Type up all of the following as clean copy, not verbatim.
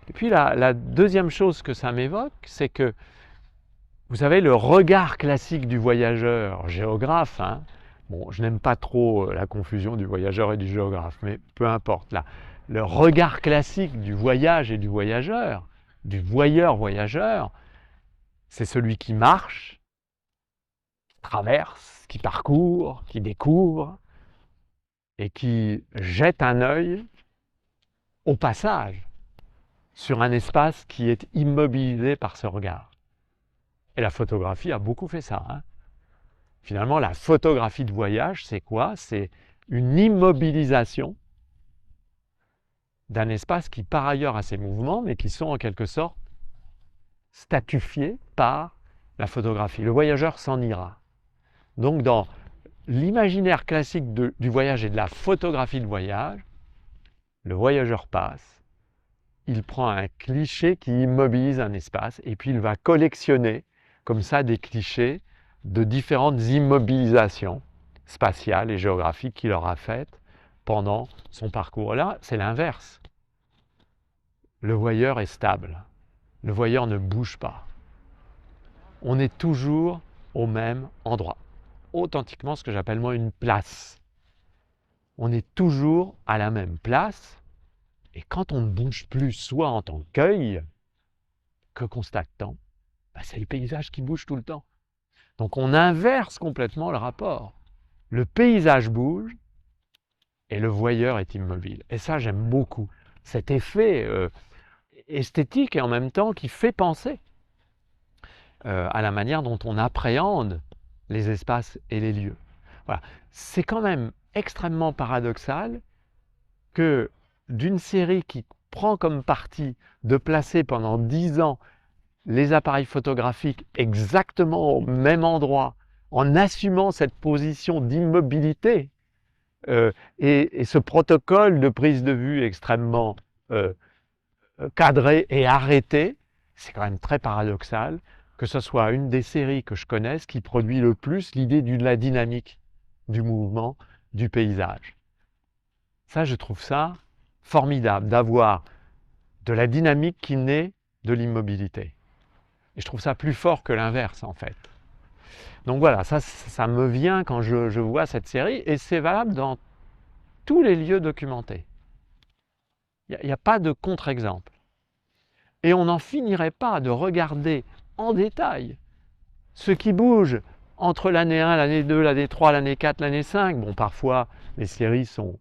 Et puis la deuxième chose que ça m'évoque, c'est que, vous savez, le regard classique du voyageur géographe, hein, bon, je n'aime pas trop la confusion du voyageur et du géographe, mais peu importe, là, le regard classique du voyage et du voyageur, du voyeur-voyageur, c'est celui qui marche, qui traverse, qui parcourt, qui découvre, et qui jette un œil au passage sur un espace qui est immobilisé par ce regard. Et la photographie a beaucoup fait ça. Hein. Finalement, la photographie de voyage, c'est quoi? C'est une immobilisation d'un espace qui, par ailleurs, a ses mouvements, mais qui sont en quelque sorte statifiés par la photographie. Le voyageur s'en ira. Donc, dans l'imaginaire classique du voyage et de la photographie de voyage, le voyageur passe, il prend un cliché qui immobilise un espace, et puis il va collectionner comme ça des clichés de différentes immobilisations spatiales et géographiques qu'il aura faites pendant son parcours. Là, c'est l'inverse. Le voyeur est stable. Le voyeur ne bouge pas. On est toujours au même endroit. Authentiquement, ce que j'appelle moi une place. On est toujours à la même place, et quand on ne bouge plus, soit en tant qu'œil que constatant, c'est le paysage qui bouge tout le temps. Donc on inverse complètement le rapport. Le paysage bouge et le voyeur est immobile. Et ça, j'aime beaucoup. Cet effet esthétique et en même temps qui fait penser à la manière dont on appréhende les espaces et les lieux. Voilà. C'est quand même extrêmement paradoxal que d'une série qui prend comme parti de placer pendant 10 ans les appareils photographiques exactement au même endroit, en assumant cette position d'immobilité et ce protocole de prise de vue extrêmement cadré et arrêté, c'est quand même très paradoxal que ce soit une des séries que je connaisse qui produit le plus l'idée de la dynamique, du mouvement, du paysage. Ça, je trouve ça formidable d'avoir de la dynamique qui naît de l'immobilité. Et je trouve ça plus fort que l'inverse, en fait. Donc voilà, ça me vient quand je vois cette série, et c'est valable dans tous les lieux documentés. Il n'y a pas de contre-exemple. Et on n'en finirait pas de regarder en détail ce qui bouge entre l'année 1, l'année 2, l'année 3, l'année 4, l'année 5. Bon, parfois, les séries sont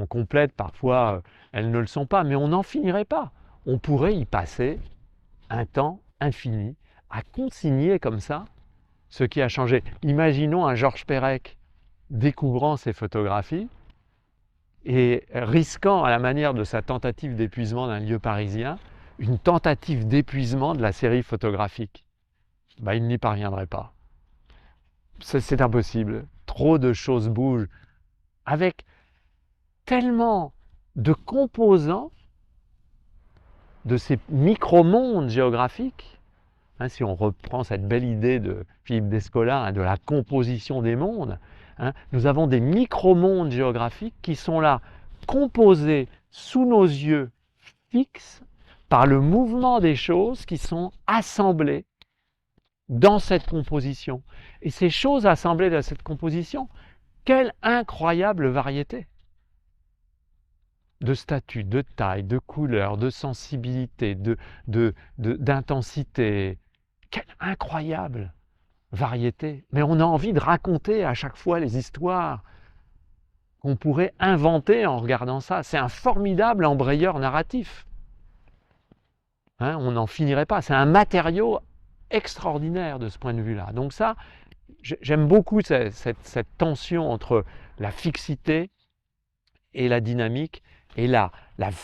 complètes, parfois, elles ne le sont pas, mais on n'en finirait pas. On pourrait y passer un temps infini à consigner comme ça ce qui a changé. Imaginons un Georges Perec découvrant ces photographies et risquant, à la manière de sa tentative d'épuisement d'un lieu parisien, une tentative d'épuisement de la série photographique. Il n'y parviendrait pas. C'est impossible. Trop de choses bougent avec tellement de composants de ces micro-mondes géographiques. Hein, si on reprend cette belle idée de Philippe Descola, hein, de la composition des mondes, hein, nous avons des micro-mondes géographiques qui sont là, composés sous nos yeux fixes par le mouvement des choses qui sont assemblées dans cette composition. Et ces choses assemblées dans cette composition, quelle incroyable variété de statut, de taille, de couleur, de sensibilité, d'intensité. Quelle incroyable variété. Mais on a envie de raconter à chaque fois les histoires qu'on pourrait inventer en regardant ça. C'est un formidable embrayeur narratif. Hein, on n'en finirait pas. C'est un matériau extraordinaire de ce point de vue-là. Donc ça, j'aime beaucoup cette tension entre la fixité et la dynamique et la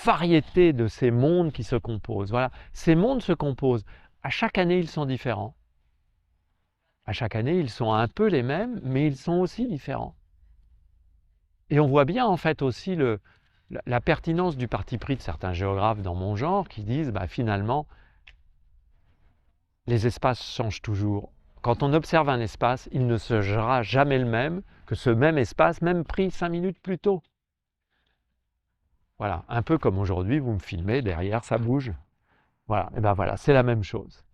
variété de ces mondes qui se composent. Voilà. Ces mondes se composent. À chaque année, ils sont différents. À chaque année, ils sont un peu les mêmes, mais ils sont aussi différents. Et on voit bien en fait aussi la pertinence du parti pris de certains géographes dans mon genre qui disent finalement, les espaces changent toujours. Quand on observe un espace, il ne sera jamais le même que ce même espace, même pris 5 minutes plus tôt. Voilà, un peu comme aujourd'hui, vous me filmez, derrière ça bouge. Voilà, et ben voilà, c'est la même chose.